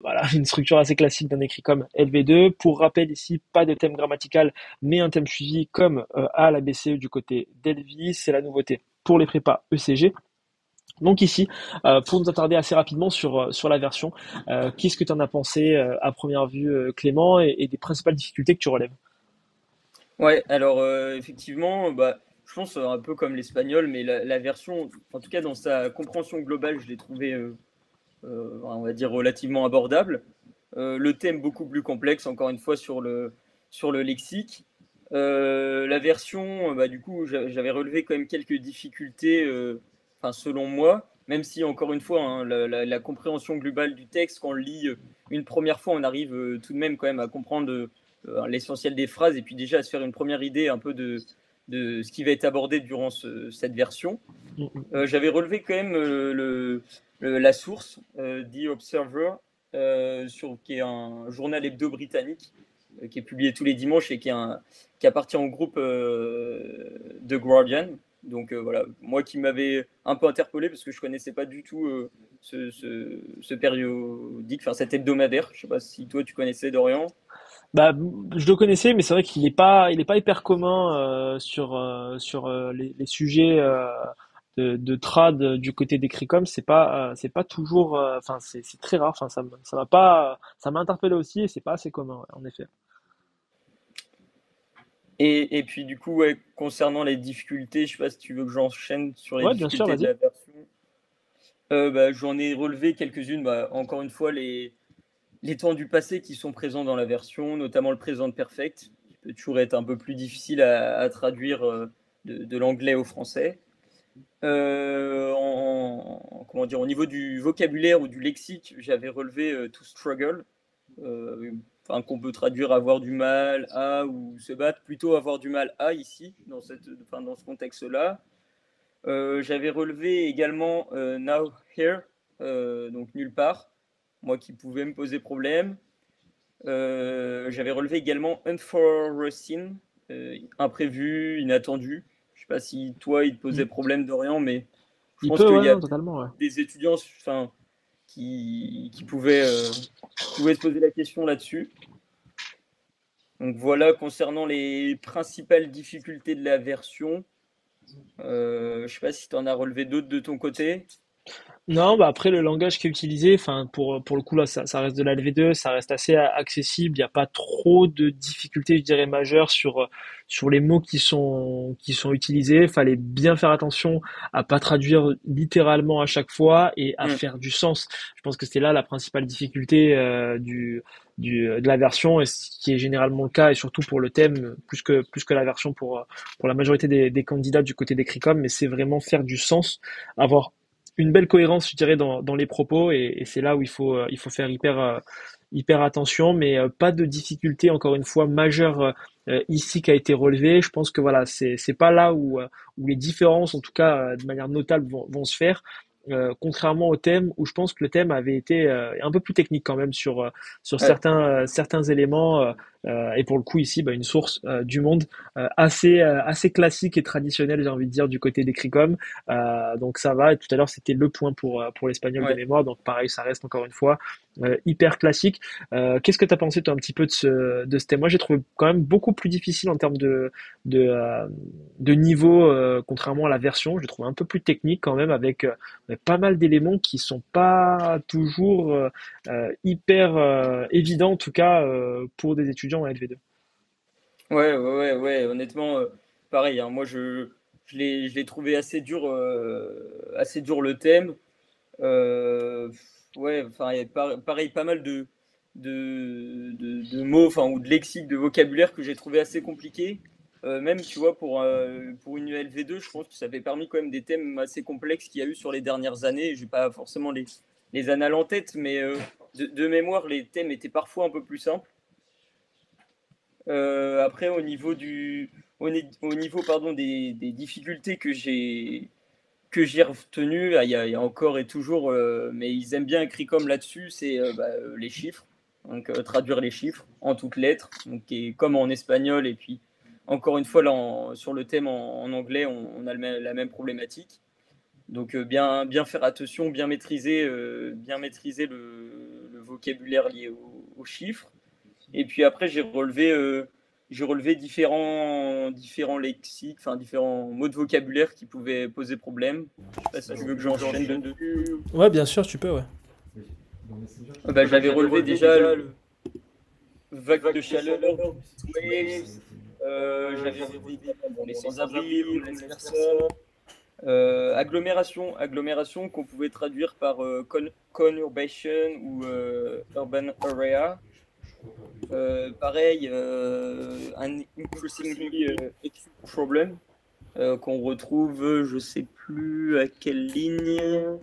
Voilà, une structure assez classique d'un écrit comme LV2. Pour rappel ici, pas de thème grammatical, mais un thème suivi comme à la BCE du côté d'Elvis. C'est la nouveauté pour les prépas ECG. Donc ici, pour nous attarder assez rapidement sur la version, qu'est-ce que tu en as pensé à première vue, Clément, et des principales difficultés que tu relèves? Ouais, alors effectivement, bah, je pense un peu comme l'espagnol, mais la version, en tout cas dans sa compréhension globale, je l'ai trouvée, on va dire, relativement abordable. Le thème beaucoup plus complexe, encore une fois, sur le lexique. La version, bah, du coup, j'avais relevé quand même quelques difficultés, enfin, selon moi, même si, encore une fois, hein, la compréhension globale du texte, quand on le lit une première fois, on arrive tout de même quand même à comprendre l'essentiel des phrases et puis déjà à se faire une première idée un peu de ce qui va être abordé durant cette version. Mm, mm. J'avais relevé quand même la source, The Observer, qui est un journal hebdo britannique qui est publié tous les dimanches et qui appartient au groupe The Guardian. Donc voilà, moi qui m'avais un peu interpellé parce que je connaissais pas du tout ce périodique, enfin cet hebdomadaire. Je sais pas si toi tu connaissais Dorian. Bah, je le connaissais, mais c'est vrai qu'il est pas hyper commun sur les sujets de trad du côté des Cricom. C'est pas toujours, enfin c'est très rare. Enfin ça m'a interpellé aussi et c'est pas assez commun, ouais, en effet. Et puis du coup, ouais, concernant les difficultés, je sais pas si tu veux que j'enchaîne sur les Ouais, bien sûr, difficultés de vas-y. la version. Bah, j'en ai relevé quelques-unes. Bah, encore une fois, les temps du passé qui sont présents dans la version, notamment le présent perfect, qui peut toujours être un peu plus difficile à traduire de l'anglais au français. Comment dire, au niveau du vocabulaire ou du lexique, j'avais relevé to struggle, euh, enfin, qu'on peut traduire avoir du mal à ou se battre, plutôt avoir du mal à ici, enfin, dans ce contexte-là. J'avais relevé également now here, donc nulle part, moi qui pouvait me poser problème. J'avais relevé également unforeseen, imprévu, inattendu. Je sais pas si toi il te posait Mm. problème d'Orient, mais je Il pense peut, qu'il ouais, y a non, totalement, ouais. des étudiants, enfin, qui pouvaient se poser la question là-dessus. Donc voilà concernant les principales difficultés de la version. Je sais pas si tu en as relevé d'autres de ton côté. Non, bah après le langage qui est utilisé, enfin pour le coup là ça reste de la LV2, ça reste assez accessible, il n'y a pas trop de difficultés je dirais majeures sur les mots qui sont utilisés. Fallait bien faire attention à pas traduire littéralement à chaque fois et à Hmm. faire du sens. Je pense que c'était là la principale difficulté de la version et ce qui est généralement le cas et surtout pour le thème plus que la version pour la majorité des candidats du côté des Cricom, mais c'est vraiment faire du sens, avoir une belle cohérence, je dirais, dans les propos, et c'est là où il faut faire hyper attention, mais pas de difficulté, encore une fois, majeure ici qui a été relevée. Je pense que voilà, c'est pas là où les différences, en tout cas de manière notable, vont se faire. Contrairement au thème où je pense que le thème avait été un peu plus technique quand même sur Ouais. certains éléments et pour le coup ici bah, une source du monde assez classique et traditionnelle j'ai envie de dire du côté des Cricom. Donc ça va. Et tout à l'heure, c'était le point pour l'espagnol de Ouais. mémoire. Donc pareil, ça reste encore une fois hyper classique. Qu'est-ce que tu as pensé toi un petit peu de ce thème? Moi, j'ai trouvé quand même beaucoup plus difficile en termes de, euh, de niveau, contrairement à la version. Je l'ai trouvé un peu plus technique quand même avec pas mal d'éléments qui sont pas toujours hyper évidents, en tout cas pour des étudiants en LV2. Ouais, ouais, ouais, ouais, honnêtement, pareil, hein, moi je l'ai trouvé assez dur le thème. Euh, ouais, enfin, il y a pareil, pas mal de mots, enfin, ou de lexique, de vocabulaire que j'ai trouvé assez compliqué. Même, tu vois, pour une LV2, je pense que ça avait permis quand même des thèmes assez complexes qu'il y a eu sur les dernières années. J'ai pas forcément les annales en tête, mais de mémoire, les thèmes étaient parfois un peu plus simples. Après, au niveau pardon, des difficultés que j'ai retenues, ah, il y a encore et toujours, mais ils aiment bien écrit comme là-dessus, c'est les chiffres. Donc, traduire les chiffres en toutes lettres, donc, qui est comme en espagnol. Et puis, encore une fois, là, sur le thème en anglais, on a la même problématique. Donc, bien faire attention, bien maîtriser vocabulaire lié aux chiffres. Et puis après, j'ai relevé différents lexiques, enfin différents mots de vocabulaire qui pouvaient poser problème. Je sais pas si tu veux que j'enchaîne dessus. Ouais, bien sûr, tu peux, ouais. Bah, j'avais relevé déjà le vague de chaleur, waves, j'avais relevé bon, les sans-abri, homeless person, agglomération qu'on pouvait traduire par conurbation ou urban area. Pareil, un increasingly acute problem qu'on retrouve, je sais plus à quelle ligne,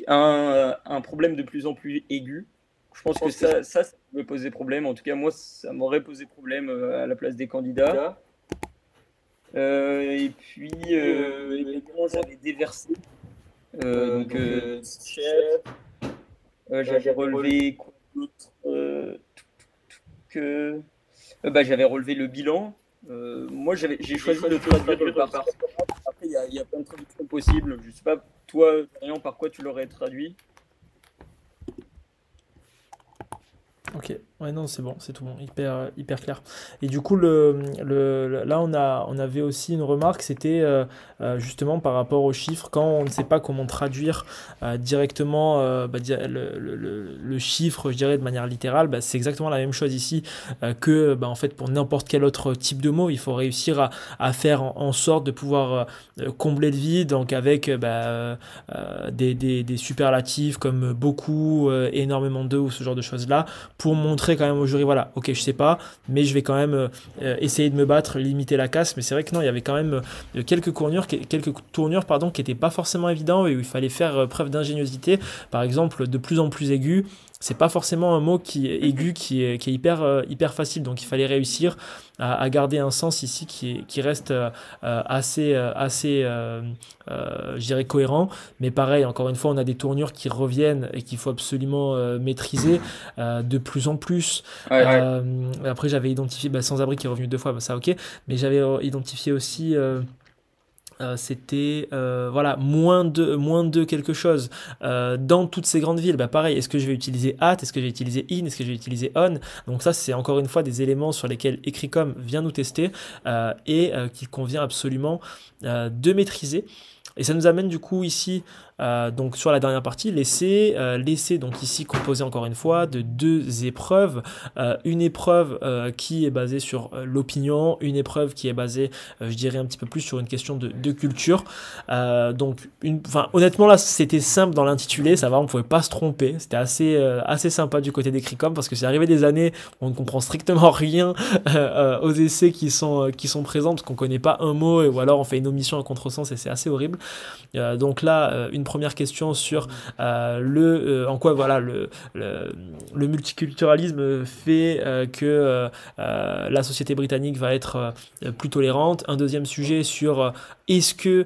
un problème de plus en plus aigu. Je pense que ça pouvait poser problème. En tout cas, moi, ça m'aurait posé problème à la place des candidats. Et puis, également, j'avais déversé. Donc, chef. J'avais relevé quoi d'autre que j'avais relevé le bilan. Moi, j'ai choisi de traduire par. Après, il y a plein de traductions possibles. Je sais pas, toi, Florian, par quoi tu l'aurais traduit? Ok, ouais, non, c'est bon, c'est tout bon, hyper clair. Et du coup, là, on avait aussi une remarque, c'était justement par rapport aux chiffres, quand on ne sait pas comment traduire directement le chiffre, je dirais, de manière littérale, bah, c'est exactement la même chose ici que, bah, en fait, pour n'importe quel autre type de mot, il faut réussir à faire en sorte de pouvoir combler le vide, donc avec des superlatifs comme beaucoup, énormément de, ou ce genre de choses-là pour montrer quand même au jury, voilà, ok, je sais pas, mais je vais quand même essayer de me battre, limiter la casse. Mais c'est vrai que non, il y avait quand même quelques tournures pardon, qui n'étaient pas forcément évidents et où il fallait faire preuve d'ingéniosité. Par exemple, de plus en plus aigu. C'est pas forcément un mot qui est aigu qui est hyper facile. Donc il fallait réussir à garder un sens ici qui reste je dirais, cohérent. Mais pareil, encore une fois, on a des tournures qui reviennent et qu'il faut absolument maîtriser de plus en plus. Ouais. Après, j'avais identifié Sans-Abri qui est revenu deux fois, bah, ça ok. Mais j'avais identifié aussi. C'était voilà moins de quelque chose dans toutes ces grandes villes. Bah pareil, est-ce que je vais utiliser at, est-ce que je vais utiliser in, est-ce que je vais utiliser on? Donc ça c'est encore une fois des éléments sur lesquels Ecricom vient nous tester qu'il convient absolument de maîtriser. Et ça nous amène du coup ici donc sur la dernière partie, l'essai donc ici composé encore une fois de deux épreuves, une épreuve qui est basée sur l'opinion, une épreuve qui est basée, je dirais un petit peu plus sur une question de culture. Donc, honnêtement là, c'était simple dans l'intitulé, ça va, on pouvait pas se tromper. C'était assez sympa du côté d'Ecricom parce que c'est arrivé des années où on ne comprend strictement rien aux essais qui sont présents parce qu'on connaît pas un mot ou alors on fait une omission, un contresens et c'est assez horrible. Donc là, une première question sur en quoi voilà le multiculturalisme fait que la société britannique va être plus tolérante. Un deuxième sujet sur est-ce que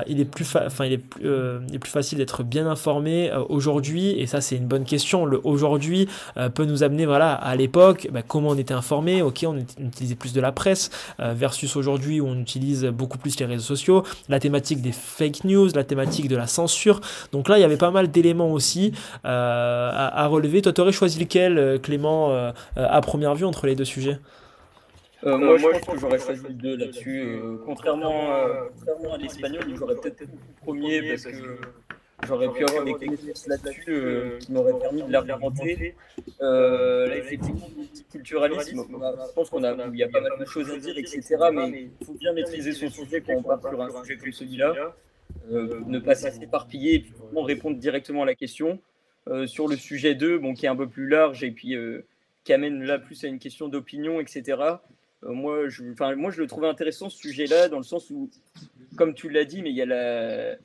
il est plus facile d'être bien informé aujourd'hui, et ça c'est une bonne question. Le aujourd'hui peut nous amener voilà à l'époque comment on était informé. Ok, on utilisait plus de la presse versus aujourd'hui où on utilise beaucoup plus les réseaux sociaux, la thématique des fake news, la thématique de la censure. Donc là il y avait pas mal d'éléments aussi à relever. Toi t'aurais choisi lequel, Clément, à première vue entre les deux sujets? Moi, je pense que j'aurais choisi le 2 là-dessus. Contrairement à l'espagnol, j'aurais peut-être pris le premier parce que j'aurais pu avoir des connaissances là-dessus qui m'auraient permis de l'argumenter. Là, effectivement, le multiculturalisme, je pense il y a pas mal de choses à dire, etc. Mais il faut bien maîtriser son sujet quand on part sur un sujet comme celui-là. Ne pas s'éparpiller et puis vraiment répondre directement à la question. Sur le sujet 2, bon, qui est un peu plus large et puis qui amène là plus à une question d'opinion, etc. Moi, je le trouvais intéressant ce sujet-là, dans le sens où, comme tu l'as dit, mais il y a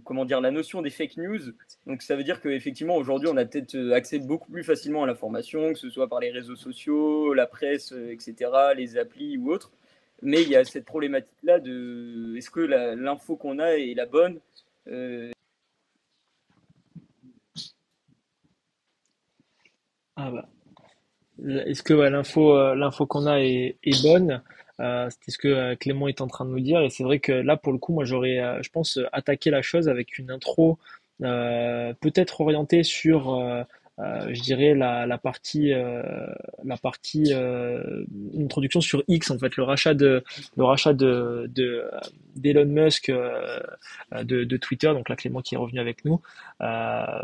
comment dire, la notion des fake news. Donc ça veut dire qu'effectivement, aujourd'hui, on a peut-être accès beaucoup plus facilement à l'information, que ce soit par les réseaux sociaux, la presse, etc., les applis ou autres. Mais il y a cette problématique-là de est-ce que l'info qu'on a est la bonne? Ah bah. Est-ce que l'info qu'on a est bonne? C'était ce que Clément est en train de nous dire. Et c'est vrai que là, pour le coup, moi, j'aurais, je pense, attaqué la chose avec une intro peut-être orienté sur, je dirais la partie introduction sur X en fait, le rachat d'Elon Musk de Twitter, donc là Clément qui est revenu avec nous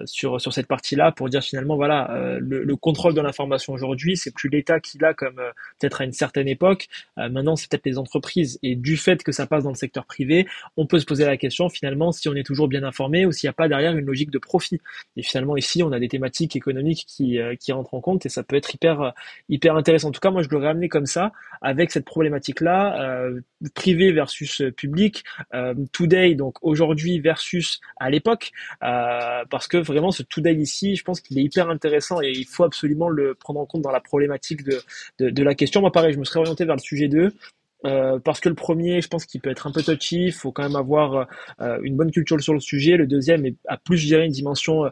sur cette partie-là pour dire finalement voilà le contrôle de l'information aujourd'hui c'est plus l'État qui l'a comme peut-être à une certaine époque. Maintenant c'est peut-être les entreprises et du fait que ça passe dans le secteur privé, on peut se poser la question finalement si on est toujours bien informé ou s'il n'y a pas derrière une logique de profit. Et finalement ici on a des thématiques économiques qui rentrent en compte et ça peut être hyper intéressant. En tout cas moi je l'aurais amené comme ça avec cette problématique-là, privé versus public, today donc aujourd'hui versus à l'époque, parce que vraiment ce today ici, je pense qu'il est hyper intéressant et il faut absolument le prendre en compte dans la problématique de la question. Moi pareil, je me serais orienté vers le sujet 2. Parce que le premier, je pense qu'il peut être un peu touchy, il faut quand même avoir une bonne culture sur le sujet. Le deuxième a plus, je dirais, une dimension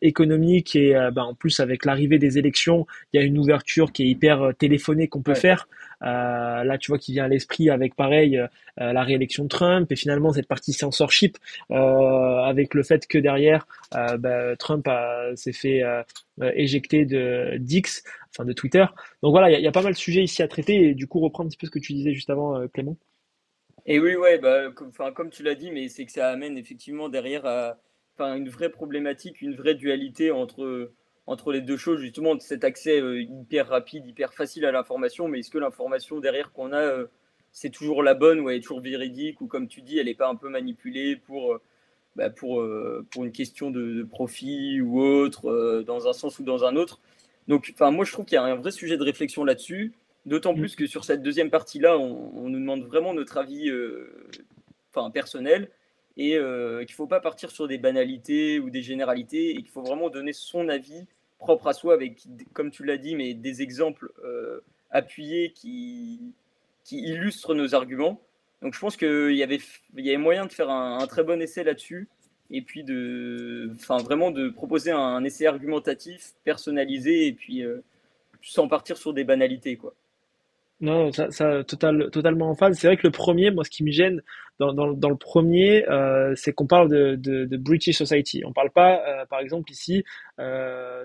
économique et en plus avec l'arrivée des élections, il y a une ouverture qui est hyper téléphonée qu'on peut Ouais. faire. Là, tu vois, qui vient à l'esprit avec pareil la réélection de Trump et finalement cette partie censorship avec le fait que derrière Trump s'est fait éjecter de d'X, enfin de Twitter. Donc voilà, il y a pas mal de sujets ici à traiter et du coup reprendre un petit peu ce que tu disais juste avant, Clément. Et oui, ouais, bah, comme tu l'as dit, mais c'est que ça amène effectivement derrière à, enfin, une vraie problématique, une vraie dualité entre les deux choses, justement, cet accès hyper rapide, hyper facile à l'information, mais est-ce que l'information derrière qu'on a, c'est toujours la bonne ou elle est toujours véridique, ou comme tu dis, elle n'est pas un peu manipulée pour une question de profit ou autre, dans un sens ou dans un autre. Donc, enfin, moi, je trouve qu'il y a un vrai sujet de réflexion là-dessus, d'autant Mm. plus que sur cette deuxième partie-là, on nous demande vraiment notre avis personnel, et qu'il ne faut pas partir sur des banalités ou des généralités, et qu'il faut vraiment donner son avis propre à soi, avec, comme tu l'as dit, mais des exemples appuyés qui illustrent nos arguments. Donc je pense qu'il y avait moyen de faire un très bon essai là-dessus, et puis vraiment de proposer un essai argumentatif, personnalisé, et puis sans partir sur des banalités, quoi. Non, totalement en phase. C'est vrai que le premier, moi, ce qui me gêne dans le premier, c'est qu'on parle de British Society. On parle pas, par exemple, ici,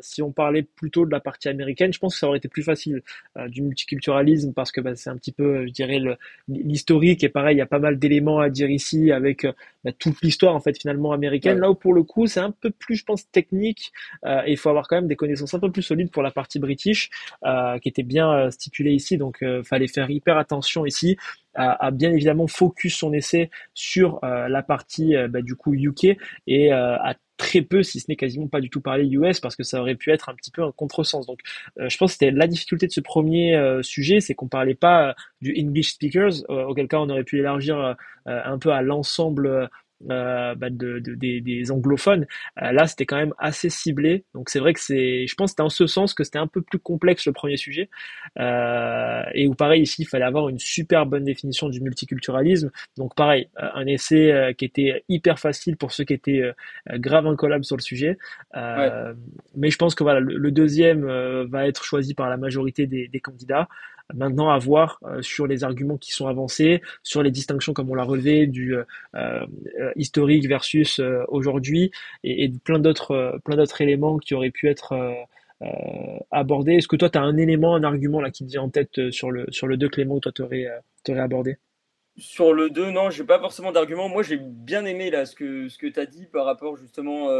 si on parlait plutôt de la partie américaine, je pense que ça aurait été plus facile, du multiculturalisme, parce que c'est un petit peu, je dirais, l'historique. Et pareil, il y a pas mal d'éléments à dire ici avec toute l'histoire, en fait, finalement, américaine. Ouais, Là où, pour le coup, c'est un peu plus, je pense, technique, et il faut avoir quand même des connaissances un peu plus solides pour la partie british qui était bien stipulé ici. Donc, fallait faire hyper attention ici à bien évidemment focus son essai sur la partie du coup UK et à très peu, si ce n'est quasiment pas du tout parler US parce que ça aurait pu être un petit peu un contresens. Donc, je pense que c'était la difficulté de ce premier sujet, c'est qu'on parlait pas du English speakers, auquel cas on aurait pu élargir un peu à l'ensemble des anglophones. Là, c'était quand même assez ciblé. Donc c'est vrai que je pense que c'était en ce sens que c'était un peu plus complexe le premier sujet. Et où pareil ici, il fallait avoir une super bonne définition du multiculturalisme. Donc pareil, un essai qui était hyper facile pour ceux qui étaient grave incollables sur le sujet. ouais, Euh, mais je pense que voilà, le deuxième va être choisi par la majorité des candidats. Maintenant, à voir sur les arguments qui sont avancés, sur les distinctions comme on l'a relevé du historique versus aujourd'hui, et plein d'autres éléments qui auraient pu être abordés. Est-ce que toi, tu as un élément, un argument là qui te vient en tête sur le 2 Clément, que toi, t'aurais abordé? sur le 2, non, j'ai pas forcément d'argument. Moi, j'ai bien aimé là ce que tu as dit par rapport justement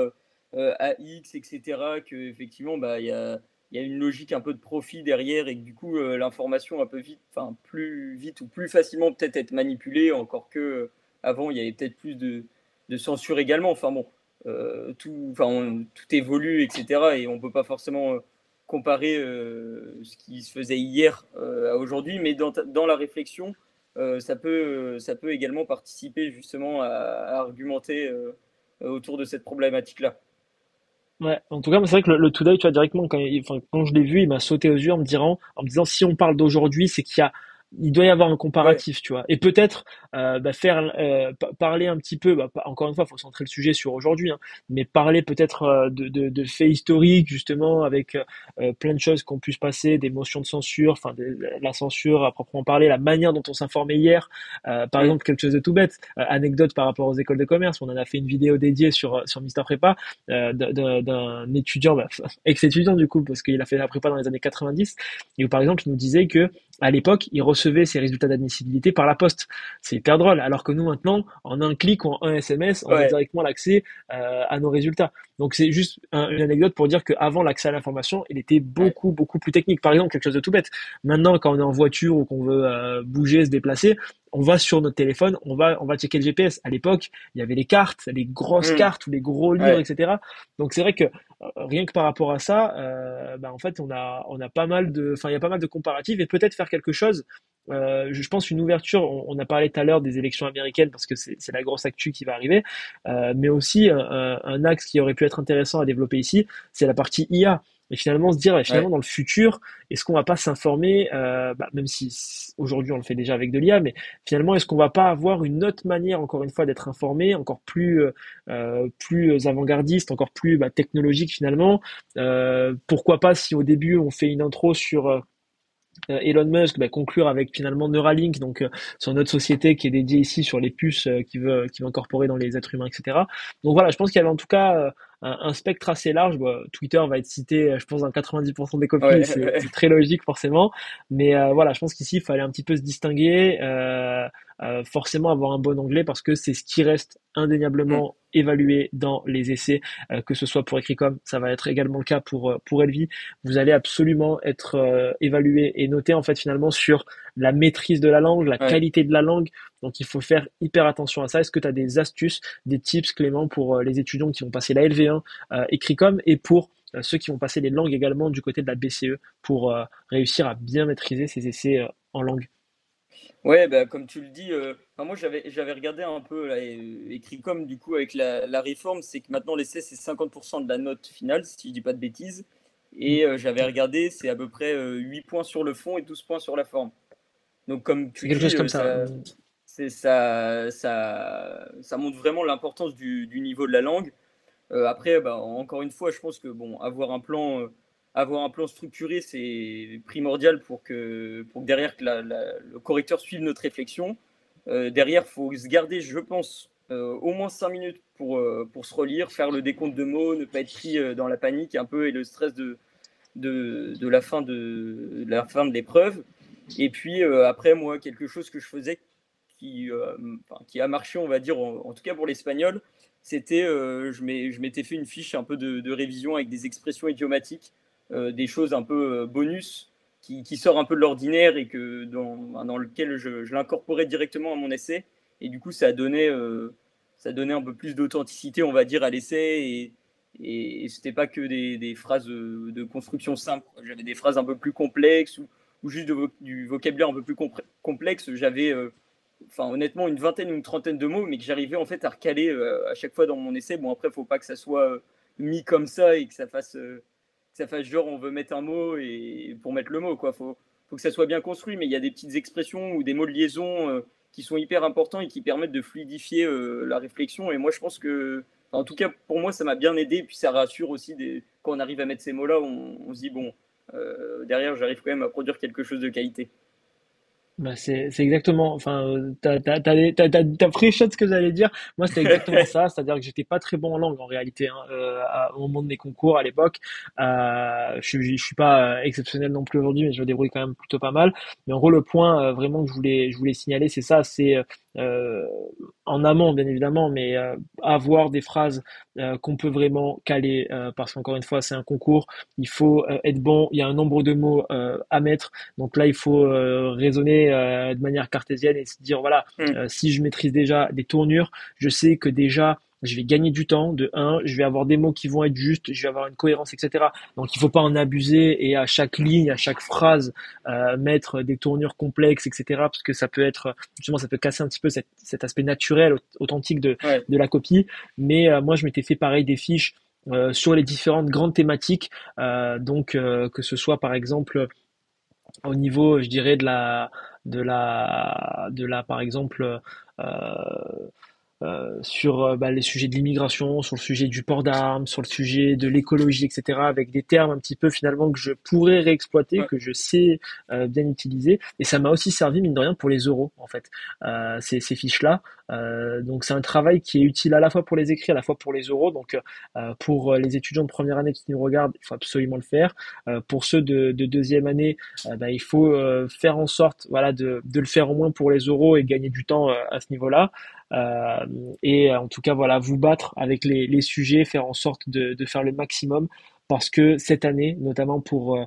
à X, etc. Que effectivement, bah, il y a une logique un peu de profit derrière, et que du coup, l'information un peu vite, enfin plus vite ou plus facilement peut-être être manipulée, encore que avant, il y avait peut-être plus de censure également. Enfin bon, tout évolue, etc. Et on peut pas forcément comparer ce qui se faisait hier à aujourd'hui, mais dans la réflexion, ça peut également participer justement à argumenter autour de cette problématique-là. Ouais, en tout cas, moi, c'est vrai que le Today, tu vois, directement, quand je l'ai vu, il m'a sauté aux yeux en me disant si on parle d'aujourd'hui, c'est qu'il y a il doit y avoir un Ouais, comparatif, tu vois. Et peut-être faire parler un petit peu, encore une fois, il faut centrer le sujet sur aujourd'hui, hein, mais parler peut-être de faits historiques, justement, avec plein de choses qui ont pu se passer, des motions de censure, enfin la censure à proprement parler, la manière dont on s'informait hier. Par mm, exemple, quelque chose de tout bête, anecdote par rapport aux écoles de commerce, on en a fait une vidéo dédiée sur Mister Prépa, d'un étudiant, ex-étudiant du coup, parce qu'il a fait la prépa dans les années 90, et où par exemple il nous disait que à l'époque, il recevait ses résultats d'admissibilité par la poste. C'est hyper drôle. Alors que nous, maintenant, en un clic ou en un SMS, on a ouais, directement l'accès à nos résultats. Donc, c'est juste une anecdote pour dire qu'avant, l'accès à l'information, il était ouais, beaucoup, beaucoup plus technique. Par exemple, quelque chose de tout bête. Maintenant, quand on est en voiture ou qu'on veut bouger, se déplacer, on va sur notre téléphone, on va checker le GPS. À l'époque, il y avait les cartes, les grosses mm, cartes ou les gros livres, ouais, etc. Donc, c'est vrai que rien que par rapport à ça, en fait, on a pas mal de, enfin, il y a pas mal de comparatifs et peut-être faire quelque chose. Je pense une ouverture. On a parlé tout à l'heure des élections américaines parce que c'est la grosse actu qui va arriver, mais aussi un axe qui aurait pu être intéressant à développer ici, c'est la partie IA. Et finalement se dire, finalement ouais. dans le futur, est-ce qu'on va pas s'informer, même si aujourd'hui on le fait déjà avec de l'IA, mais finalement est-ce qu'on va pas avoir une autre manière, encore une fois, d'être informé, encore plus avant-gardiste, encore plus technologique finalement. Pourquoi pas si au début on fait une intro sur Elon Musk, conclure avec finalement Neuralink, donc son autre société qui est dédiée ici sur les puces qu'il veut incorporer dans les êtres humains, etc. Donc voilà, je pense qu'il y avait en tout cas un spectre assez large. Bon, Twitter va être cité, je pense, dans 90% des copies, et Ouais, c'est très logique forcément. Mais voilà, je pense qu'ici, il fallait un petit peu se distinguer, forcément avoir un bon anglais parce que c'est ce qui reste mm, indéniablement évalué dans les essais, que ce soit pour Ecricom, ça va être également le cas pour Elvi. Vous allez absolument être évalué et noté en fait finalement sur la maîtrise de la langue, la ouais. qualité de la langue. Donc il faut faire hyper attention à ça. Est-ce que tu as des astuces, des tips, Clément, pour les étudiants qui vont passer la LV1 Ecricom et pour ceux qui vont passer les langues également du côté de la BCE pour réussir à bien maîtriser ces essais en langue? Ouais, bah, comme tu le dis, enfin, moi j'avais regardé un peu là, écrit comme du coup avec la réforme, c'est que maintenant l'essai c'est 50% de la note finale, si je dis pas de bêtises. Et j'avais regardé, c'est à peu près 8 points sur le fond et 12 points sur la forme. Donc comme C'est tu quelque chose dis, comme ça. ça montre vraiment l'importance du niveau de la langue. Après, bah, encore une fois, je pense que bon, avoir un plan structuré, c'est primordial pour que derrière que le correcteur suive notre réflexion. Derrière, il faut se garder, je pense, au moins 5 minutes pour se relire, faire le décompte de mots, ne pas être pris dans la panique un peu et le stress de la fin de l'épreuve. Et puis après, moi, quelque chose que je faisais qui a marché, on va dire, en tout cas pour l'espagnol, c'était je m'étais fait une fiche un peu de révision avec des expressions idiomatiques, des choses un peu bonus qui sort un peu de l'ordinaire et dans lequel je l'incorporais directement à mon essai. Et du coup, ça donnait un peu plus d'authenticité, on va dire, à l'essai. Et c'était pas que des phrases de construction simple. J'avais des phrases un peu plus complexes ou juste du vocabulaire un peu plus complexe. J'avais enfin honnêtement une vingtaine ou une trentaine de mots, mais que j'arrivais en fait à recaler à chaque fois dans mon essai. Bon après, faut pas que ça soit mis comme ça et que ça fasse genre on veut mettre un mot et pour mettre le mot quoi. Faut que ça soit bien construit, mais il y a des petites expressions ou des mots de liaison qui sont hyper importants et qui permettent de fluidifier la réflexion. Et moi je pense que, enfin, en tout cas pour moi ça m'a bien aidé. Et puis ça rassure aussi quand on arrive à mettre ces mots là, on se dit bon derrière j'arrive quand même à produire quelque chose de qualité. C'est exactement, enfin, t'as pré-shot ce que j'allais dire. Moi, c'était exactement ça, c'est-à-dire que j'étais pas très bon en langue en réalité, hein, au moment de mes concours à l'époque. Je suis pas exceptionnel non plus aujourd'hui, mais je me débrouille quand même plutôt pas mal. Mais en gros, le point vraiment que je voulais signaler, c'est ça, c'est euh, en amont, bien évidemment, mais avoir des phrases qu'on peut vraiment caler, parce qu'encore une fois, c'est un concours. Il faut être bon. Il y a un nombre de mots à mettre. Donc là, il faut raisonner de manière cartésienne et se dire, voilà, Mm. si je maîtrise déjà des tournures, je sais que déjà, je vais gagner du temps, de un, je vais avoir des mots qui vont être justes, je vais avoir une cohérence, etc. Donc il faut pas en abuser et à chaque ligne, à chaque phrase, mettre des tournures complexes, etc. Parce que ça peut être, justement, ça peut casser un petit peu cet aspect naturel, authentique de, Ouais. de la copie. Mais moi, je m'étais fait pareil des fiches sur les différentes grandes thématiques, donc que ce soit par exemple au niveau, je dirais, par exemple, sur les sujets de l'immigration, sur le sujet du port d'armes, sur le sujet de l'écologie, etc., avec des termes un petit peu finalement que je pourrais réexploiter, Ouais, que je sais bien utiliser. Et ça m'a aussi servi, mine de rien, pour les euros, en fait, ces fiches-là. Donc c'est un travail qui est utile à la fois pour les écrits, à la fois pour les euros. Donc pour les étudiants de première année qui nous regardent, il faut absolument le faire. Pour ceux de deuxième année, il faut faire en sorte voilà, de le faire au moins pour les euros et gagner du temps à ce niveau-là. Euh, et en tout cas, voilà, vous battre avec les sujets, faire en sorte de faire le maximum parce que cette année, notamment pour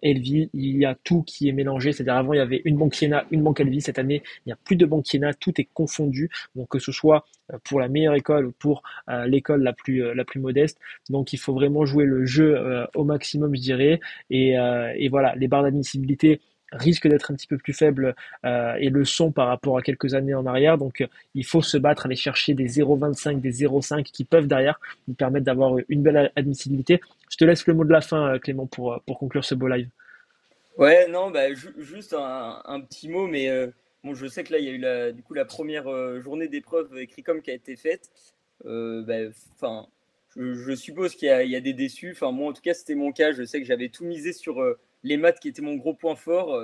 Elvi, il y a tout qui est mélangé. C'est-à-dire avant, il y avait une banque Iena, une banque Elvi. Cette année, il n'y a plus de banque Iena, tout est confondu. Donc que ce soit pour la meilleure école ou pour l'école la plus modeste. Donc il faut vraiment jouer le jeu au maximum, je dirais. Et voilà, les barres d'admissibilité risquent d'être un petit peu plus faibles et le sont par rapport à quelques années en arrière. Donc il faut se battre, aller chercher des 0,25, des 0,5 qui peuvent derrière nous permettre d'avoir une belle admissibilité. Je te laisse le mot de la fin, Clément, pour conclure ce beau live. ouais, non, bah, juste un petit mot, mais bon, je sais que là, il y a eu du coup, la première journée d'épreuve Écricom qui a été faite. Bah, enfin, je suppose il y a des déçus. Enfin, moi, en tout cas, c'était mon cas. Je sais que j'avais tout misé sur les maths qui étaient mon gros point fort.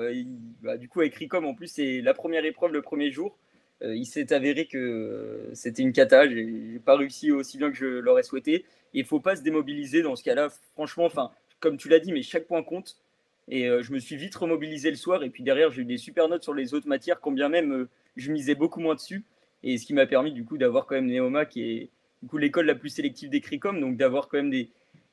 Bah, du coup, avec Écricom, en plus, c'est la première épreuve le premier jour. Il s'est avéré que c'était une cata. J'ai pas réussi aussi bien que je l'aurais souhaité. Et il faut pas se démobiliser dans ce cas-là. Franchement, enfin, comme tu l'as dit, mais chaque point compte. Et je me suis vite remobilisé le soir. Et puis derrière, j'ai eu des super notes sur les autres matières, quand bien même je misais beaucoup moins dessus. Et ce qui m'a permis du coup d'avoir quand même Neoma, qui est du coup l'école la plus sélective d'Ecricom, donc d'avoir quand même des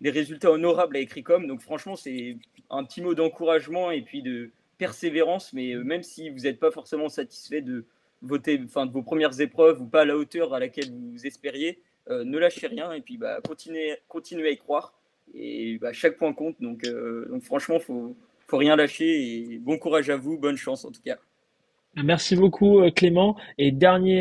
résultats honorables à Ecricom. Donc franchement, c'est un petit mot d'encouragement et puis de persévérance. Mais même si vous n'êtes pas forcément satisfait de vos premières épreuves ou pas à la hauteur à laquelle vous espériez, ne lâchez rien et puis bah, continuez à y croire. Et bah, chaque point compte. Donc franchement, faut rien lâcher. Et bon courage à vous, bonne chance en tout cas. Merci beaucoup, Clément. Et dernier